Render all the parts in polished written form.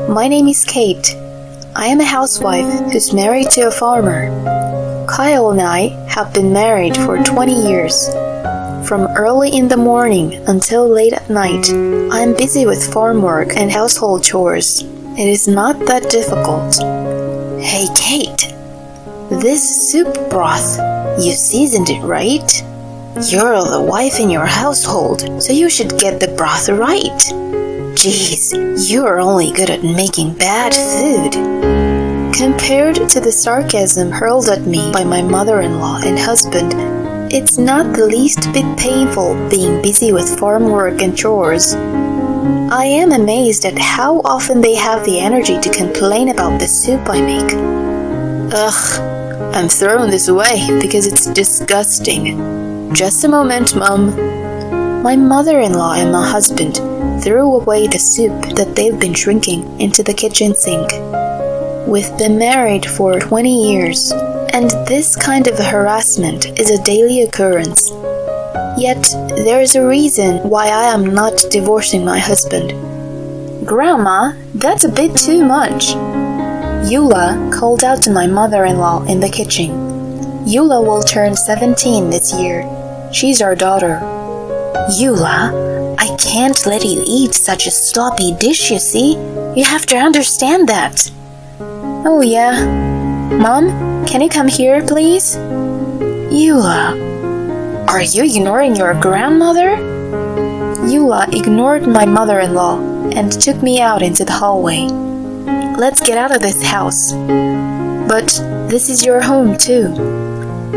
My name is Kate. I am a housewife who's married to a farmer. Kyle and I have been married for 20 years. From early in the morning until late at night, I am busy with farm work and household chores. It is not that difficult. Hey Kate, this soup broth, you seasoned it, right? You're the wife in your household, so you should get the broth right. Jeez, you're only good at making bad food. Compared to the sarcasm hurled at me by my mother-in-law and husband, it's not the least bit painful being busy with farm work and chores. I am amazed at how often they have the energy to complain about the soup I make. Ugh, I'm throwing this away because it's disgusting. Just a moment, Mom. My mother-in-law and my husband threw away the soup that they've been drinking into the kitchen sink. We've been married for 20 years, and this kind of harassment is a daily occurrence. Yet, there is a reason why I am not divorcing my husband. Grandma, that's a bit too much. Eula called out to my mother-in-law in the kitchen. Eula will turn 17 this year. She's our daughter. Eula, I can't let you eat such a sloppy dish, you see. You have to understand that. Oh yeah. Mom, can you come here, please? Eula, are you ignoring your grandmother? Eula ignored my mother-in-law and took me out into the hallway. Let's get out of this house. But this is your home too.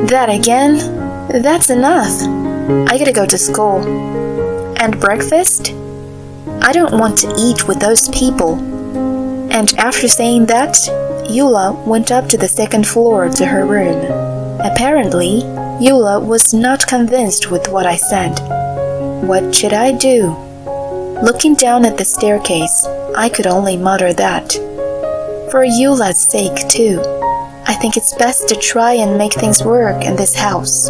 That again? That's enough. I gotta go to school. And breakfast? I don't want to eat with those people. And after saying that, Eula went up to the second floor to her room. Apparently, Eula was not convinced with what I said. What should I do? Looking down at the staircase, I could only mutter that. For Eula's sake, too, I think it's best to try and make things work in this house.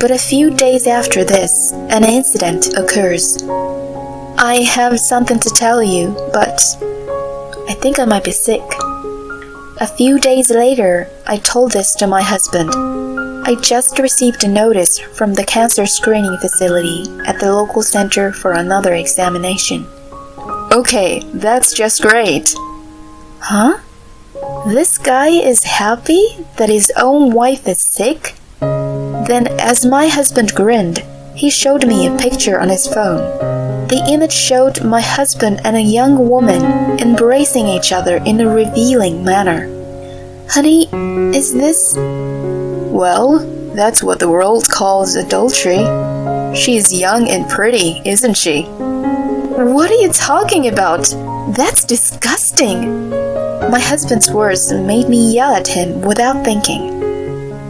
But a few days after this, an incident occurs. I have something to tell you, but I think I might be sick. A few days later, I told this to my husband. I just received a notice from the cancer screening facility at the local center for another examination. Okay, that's just great. Huh? This guy is happy that his own wife is sick? Then, as my husband grinned, he showed me a picture on his phone. The image showed my husband and a young woman embracing each other in a revealing manner. Honey, is this... Well, that's what the world calls adultery. She's young and pretty, isn't she? What are you talking about? That's disgusting. My husband's words made me yell at him without thinking.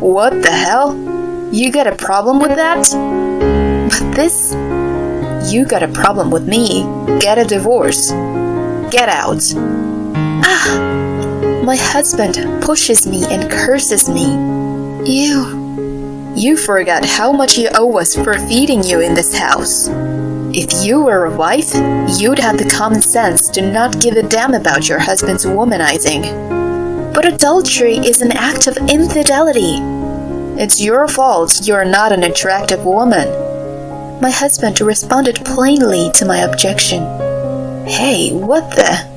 What the hell? You got a problem with that? But this... You got a problem with me. Get a divorce. Get out. My husband pushes me and curses me. You forgot how much you owe us for feeding you in this house. If you were a wife, you'd have the common sense to not give a damn about your husband's womanizing. But adultery is an act of infidelity. It's your fault you're not an attractive woman. My husband responded plainly to my objection. Hey, what the...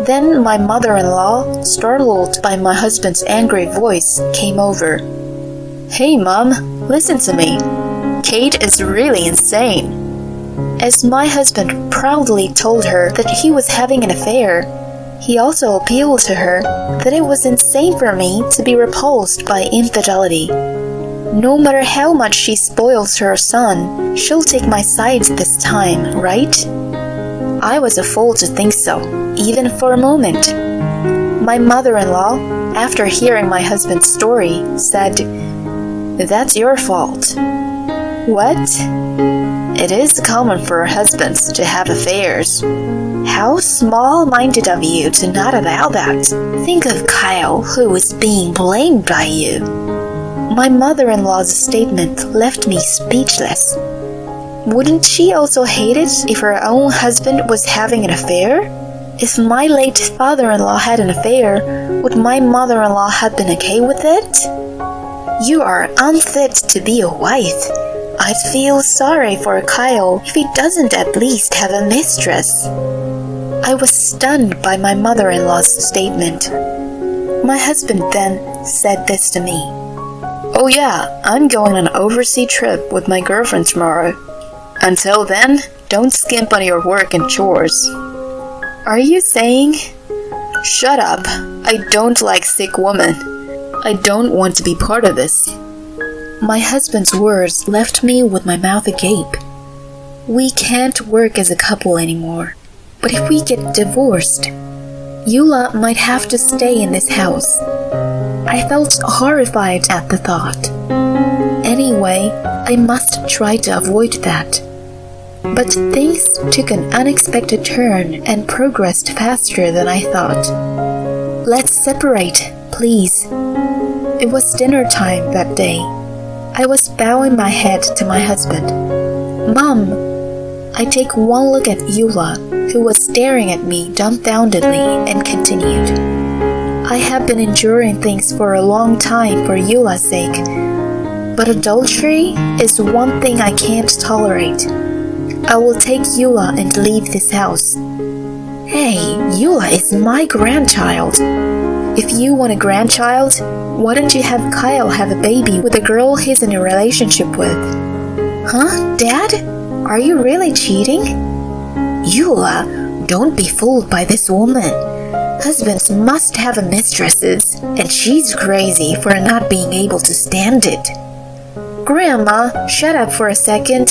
Then my mother-in-law, startled by my husband's angry voice, came over. Hey, Mom, listen to me. Kate is really insane. As my husband proudly told her that he was having an affair, he also appealed to her that it was insane for me to be repulsed by infidelity. No matter how much she spoils her son, she'll take my side this time, right? I was a fool to think so, even for a moment. My mother-in-law, after hearing my husband's story, said, That's your fault. What? It is common for husbands to have affairs. How small-minded of you to not allow that. Think of Kyle, who was being blamed by you. My mother-in-law's statement left me speechless. Wouldn't she also hate it if her own husband was having an affair? If my late father-in-law had an affair, would my mother-in-law have been okay with it? You are unfit to be a wife. I'd feel sorry for Kyle if he doesn't at least have a mistress. I was stunned by my mother-in-law's statement. My husband then said this to me. Oh yeah, I'm going on an overseas trip with my girlfriend tomorrow. Until then, don't skimp on your work and chores. Are you saying? Shut up. I don't like sick women. I don't want to be part of this. My husband's words left me with my mouth agape. We can't work as a couple anymore. But if we get divorced, Eula might have to stay in this house. I felt horrified at the thought. Anyway, I must try to avoid that. But things took an unexpected turn and progressed faster than I thought. Let's separate, please. It was dinner time that day. I was bowing my head to my husband. Mom! I take one look at Eula, who was staring at me dumbfoundedly, and continued. I have been enduring things for a long time for Eula's sake, but adultery is one thing I can't tolerate. I will take Eula and leave this house. Hey, Eula is my grandchild. If you want a grandchild, why don't you have Kyle have a baby with a girl he's in a relationship with? Huh, Dad? Are you really cheating? Eula, don't be fooled by this woman. Husbands must have mistresses, and she's crazy for not being able to stand it. Grandma, shut up for a second.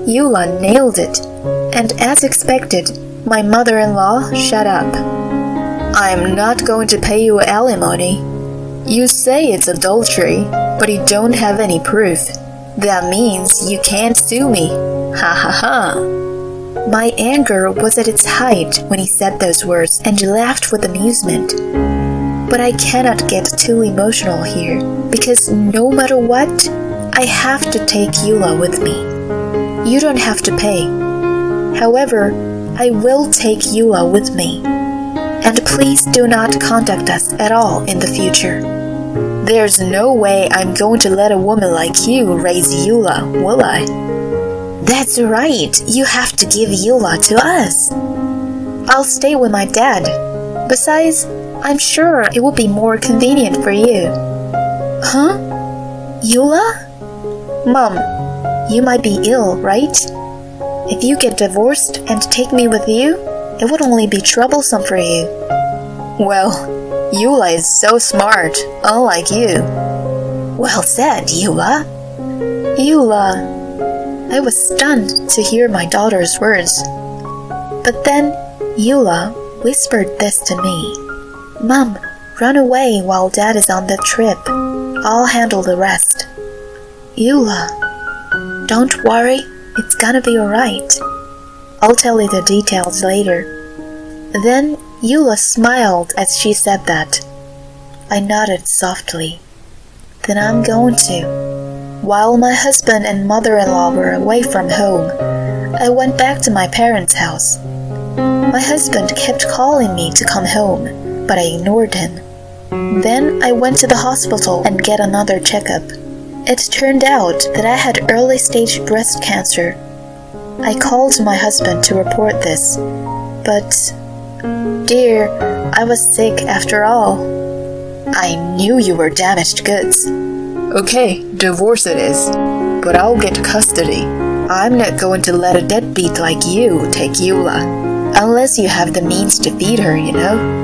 Eula nailed it, and as expected, my mother-in-law shut up. I'm not going to pay you alimony. You say it's adultery, but you don't have any proof. That means you can't sue me. Ha ha ha. My anger was at its height when he said those words and laughed with amusement. But I cannot get too emotional here, because no matter what, I have to take Eula with me. You don't have to pay. However, I will take Eula with me. And please do not contact us at all in the future. There's no way I'm going to let a woman like you raise Eula, will I? That's right, you have to give Eula to us. I'll stay with my dad. Besides, I'm sure it will be more convenient for you. Huh? Eula? Mom, you might be ill, right? If you get divorced and take me with you, it would only be troublesome for you. Well, Eula is so smart, unlike you. Well said, Eula. Eula. I was stunned to hear my daughter's words. But then Eula whispered this to me. Mom, run away while Dad is on the trip. I'll handle the rest. Eula, don't worry, it's gonna be alright. I'll tell you the details later. Then Eula smiled as she said that. I nodded softly. Then I'm going to. While my husband and mother-in-law were away from home, I went back to my parents' house. My husband kept calling me to come home, but I ignored him. Then I went to the hospital and get another checkup. It turned out that I had early-stage breast cancer. I called my husband to report this, but, dear, I was sick after all. I knew you were damaged goods. Okay, divorce it is, but I'll get custody. I'm not going to let a deadbeat like you take Eula, unless you have the means to feed her, you know.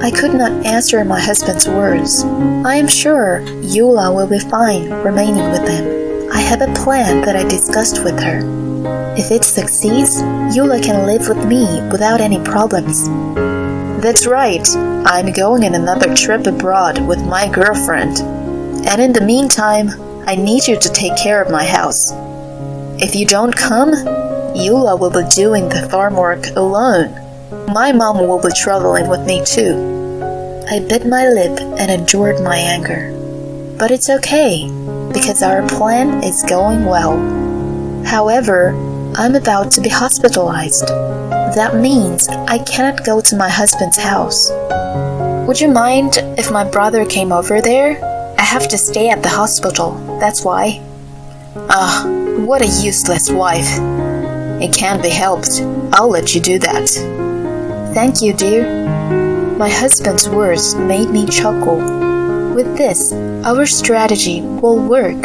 I could not answer my husband's words. I am sure Eula will be fine remaining with him. I have a plan that I discussed with her. If it succeeds, Eula can live with me without any problems. That's right, I'm going on another trip abroad with my girlfriend. And in the meantime, I need you to take care of my house. If you don't come, Eula will be doing the farm work alone. My mom will be traveling with me too. I bit my lip and endured my anger. But it's okay, because our plan is going well. However, I'm about to be hospitalized. That means I cannot go to my husband's house. Would you mind if my brother came over there? I have to stay at the hospital, that's why. Ah, what a useless wife. It can't be helped. I'll let you do that. Thank you, dear. My husband's words made me chuckle. With this, our strategy will work.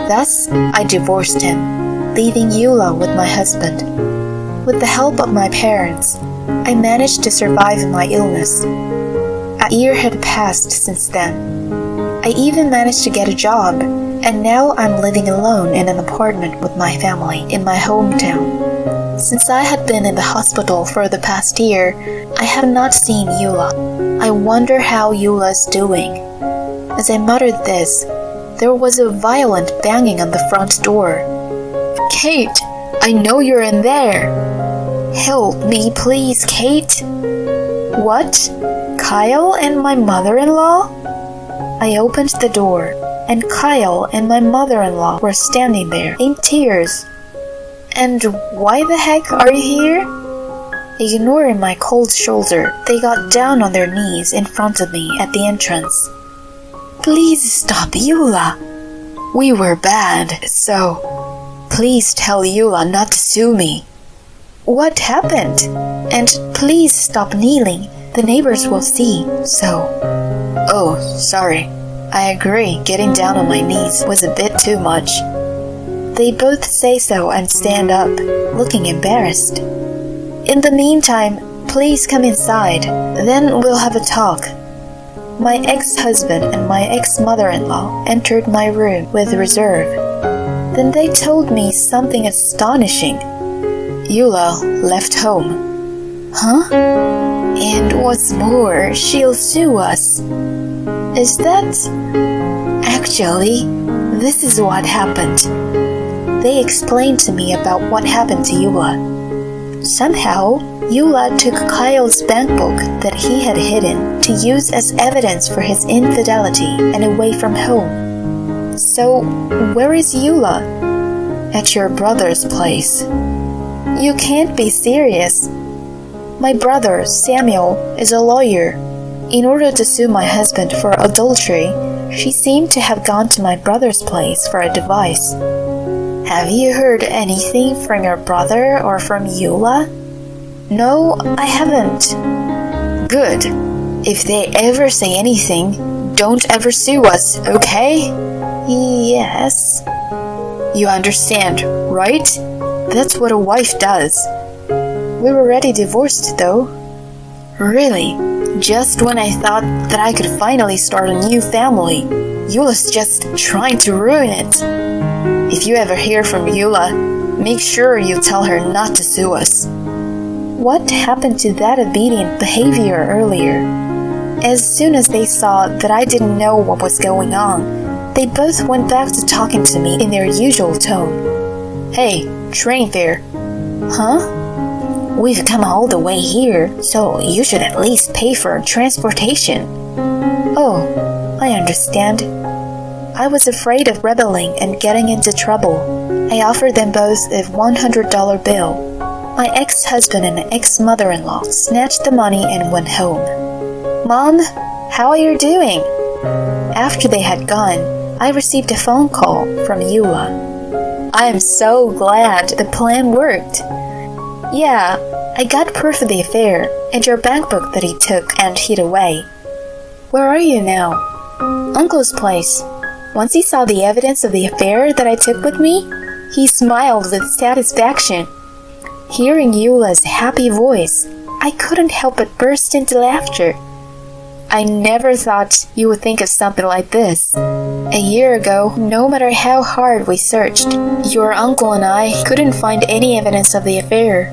Thus, I divorced him, leaving Eula with my husband. With the help of my parents, I managed to survive my illness. A year had passed since then. I even managed to get a job, and now I'm living alone in an apartment with my family in my hometown. Since I had been in the hospital for the past year, I have not seen Eula. I wonder how Eula's doing. As I muttered this, there was a violent banging on the front door. Kate, I know you're in there. Help me, please, Kate. What? Kyle and my mother-in-law? I opened the door, and Kyle and my mother-in-law were standing there in tears. And why the heck are you here? Ignoring my cold shoulder, they got down on their knees in front of me at the entrance. Please stop, Eula. We were bad, so please tell Eula not to sue me. What happened? And please stop kneeling. The neighbors will see, so. Oh, sorry. I agree, getting down on my knees was a bit too much. They both say so and stand up, looking embarrassed. In the meantime, please come inside, then we'll have a talk. My ex-husband and my ex-mother-in-law entered my room with reserve. Then they told me something astonishing. Eula left home. Huh? And what's more, she'll sue us. Is that? Actually, this is what happened. They explained to me about what happened to Eula. Somehow, Eula took Kyle's bankbook that he had hidden to use as evidence for his infidelity and away from home. So, where is Eula? At your brother's place. You can't be serious. My brother, Samuel, is a lawyer. In order to sue my husband for adultery, she seemed to have gone to my brother's place for advice. Have you heard anything from your brother or from Eula? No, I haven't. Good. If they ever say anything, don't ever sue us, okay? Yes. You understand, right? That's what a wife does. We're already divorced, though. Really? Just when I thought that I could finally start a new family, Eula's just trying to ruin it. If you ever hear from Eula, make sure you tell her not to sue us. What happened to that obedient behavior earlier? As soon as they saw that I didn't know what was going on, they both went back to talking to me in their usual tone. Hey, train fare. Huh? We've come all the way here, so you should at least pay for transportation. Oh, I understand. I was afraid of rebelling and getting into trouble. I offered them both a $100 bill. My ex-husband and ex-mother-in-law snatched the money and went home. Mom, how are you doing? After they had gone, I received a phone call from Eula. I am so glad the plan worked. Yeah, I got proof of the affair and your bankbook that he took and hid away. Where are you now? Uncle's place. Once he saw the evidence of the affair that I took with me, he smiled with satisfaction. Hearing Eula's happy voice, I couldn't help but burst into laughter. I never thought you would think of something like this. A year ago, no matter how hard we searched, your uncle and I couldn't find any evidence of the affair.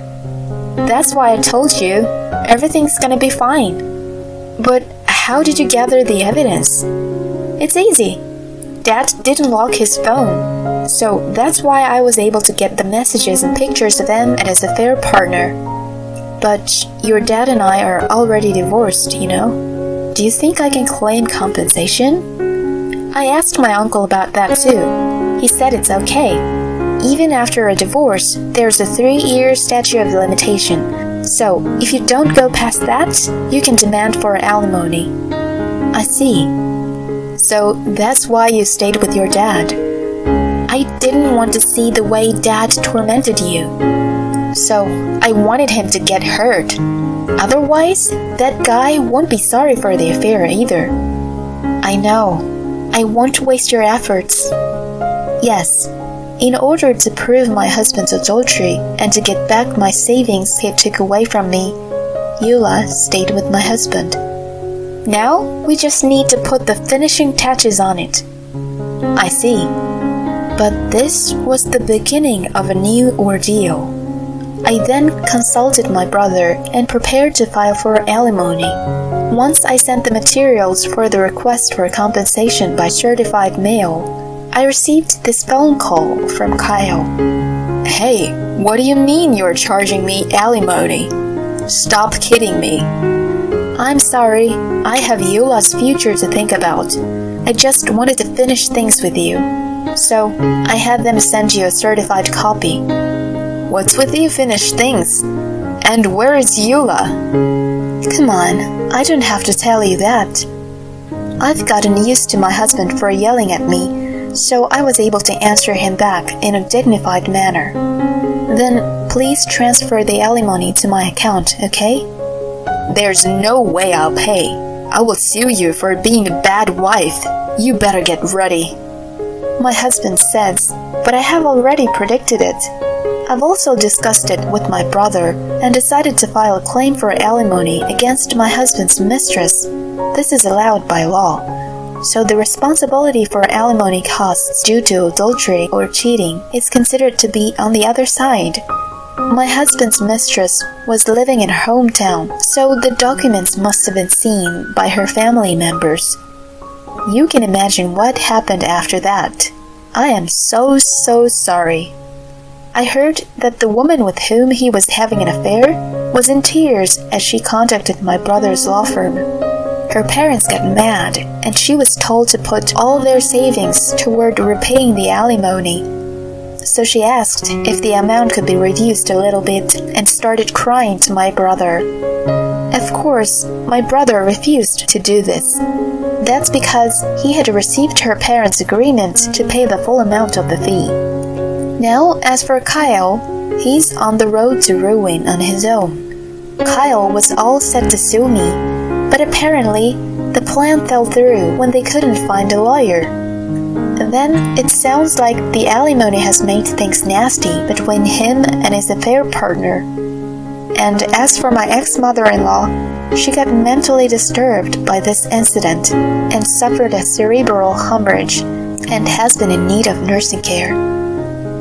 That's why I told you, everything's gonna be fine. But how did you gather the evidence? It's easy. Dad didn't lock his phone, so that's why I was able to get the messages and pictures of him and his affair partner. But your dad and I are already divorced, you know. Do you think I can claim compensation? I asked my uncle about that too. He said it's okay. Even after a divorce, there's a 3-year statute of limitation, So, if you don't go past that, you can demand for alimony. I see. So, that's why you stayed with your dad. I didn't want to see the way Dad tormented you. So, I wanted him to get hurt. Otherwise, that guy won't be sorry for the affair either. I know. I won't waste your efforts. Yes, in order to prove my husband's adultery and to get back my savings he took away from me, Eula stayed with my husband. Now, we just need to put the finishing touches on it. I see. But this was the beginning of a new ordeal. I then consulted my brother and prepared to file for alimony. Once I sent the materials for the request for compensation by certified mail, I received this phone call from Kyle. Hey, what do you mean you're charging me alimony? Stop kidding me. I'm sorry, I have Eula's future to think about. I just wanted to finish things with you. So, I had them send you a certified copy. What's with you finished things? And where is Eula? Come on, I don't have to tell you that. I've gotten used to my husband for yelling at me, so I was able to answer him back in a dignified manner. Then, please transfer the alimony to my account, okay? There's no way I'll pay. I will sue you for being a bad wife. You better get ready. My husband says, but I have already predicted it. I've also discussed it with my brother and decided to file a claim for alimony against my husband's mistress. This is allowed by law. So the responsibility for alimony costs due to adultery or cheating is considered to be on the other side. My husband's mistress was living in her hometown, so the documents must have been seen by her family members. You can imagine what happened after that. I am so sorry. I heard that the woman with whom he was having an affair was in tears as she contacted my brother's law firm. Her parents got mad, and she was told to put all their savings toward repaying the alimony. So she asked if the amount could be reduced a little bit and started crying to my brother. Of course, my brother refused to do this. That's because he had received her parents' agreement to pay the full amount of the fee. Now, as for Kyle, he's on the road to ruin on his own. Kyle was all set to sue me, but apparently the plan fell through when they couldn't find a lawyer. And then it sounds like the alimony has made things nasty between him and his affair partner. And as for my ex-mother-in-law, she got mentally disturbed by this incident and suffered a cerebral hemorrhage and has been in need of nursing care.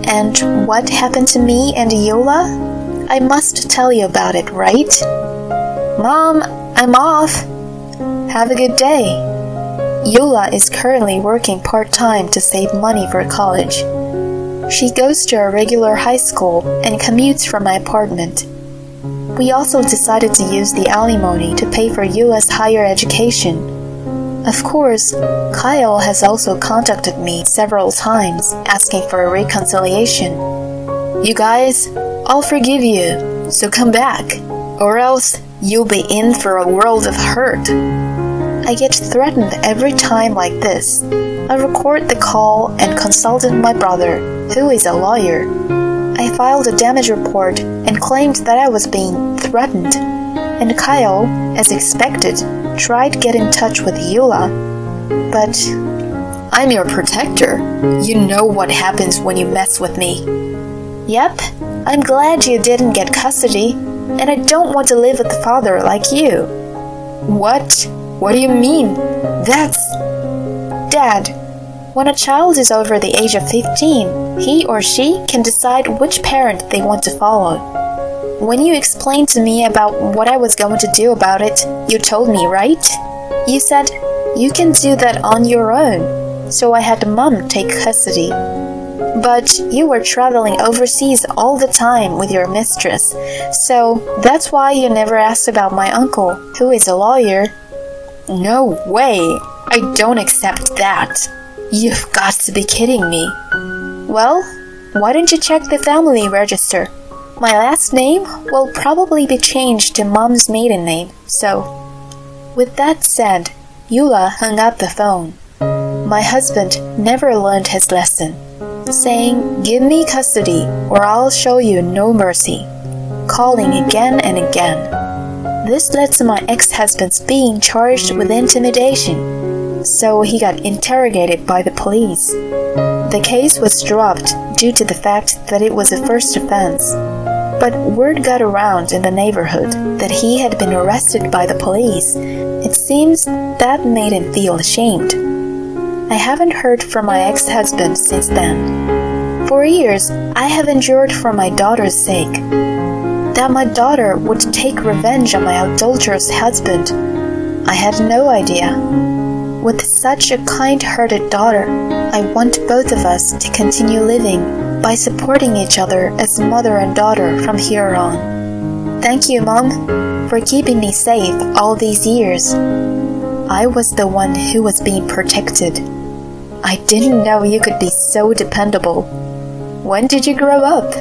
And what happened to me and Eula? I must tell you about it, right? Mom, I'm off. Have a good day. Eula is currently working part-time to save money for college. She goes to a regular high school and commutes from my apartment. We also decided to use the alimony to pay for Eula's higher education. Of course, Kyle has also contacted me several times asking for a reconciliation. You guys, I'll forgive you, so come back, or else you'll be in for a world of hurt. I get threatened every time like this. I record the call and consulted my brother, who is a lawyer. I filed a damage report and claimed that I was being threatened. And Kyle, as expected, tried to get in touch with Eula. But I'm your protector. You know what happens when you mess with me. Yep, I'm glad you didn't get custody, and I don't want to live with a father like you. What? What do you mean? That's... Dad, when a child is over the age of 15, he or she can decide which parent they want to follow. When you explained to me about what I was going to do about it, you told me, right? You said, you can do that on your own, so I had Mom take custody. But you were traveling overseas all the time with your mistress, so that's why you never asked about my uncle, who is a lawyer. No way! I don't accept that. You've got to be kidding me. Well, why don't you check the family register? My last name will probably be changed to Mom's maiden name, so. With that said, Eula hung up the phone. My husband never learned his lesson, saying, "Give me custody or I'll show you no mercy," calling again and again. This led to my ex-husband's being charged with intimidation, so he got interrogated by the police. The case was dropped due to the fact that it was a first offense, but word got around in the neighborhood that he had been arrested by the police. It seems that made him feel ashamed. I haven't heard from my ex-husband since then. For years, I have endured for my daughter's sake. That my daughter would take revenge on my adulterous husband, I had no idea. With such a kind-hearted daughter, I want both of us to continue living by supporting each other as mother and daughter from here on. Thank you, Mom, for keeping me safe all these years. I was the one who was being protected. I didn't know you could be so dependable. When did you grow up?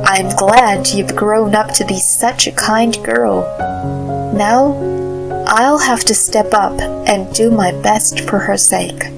I'm glad you've grown up to be such a kind girl. Now, I'll have to step up and do my best for her sake.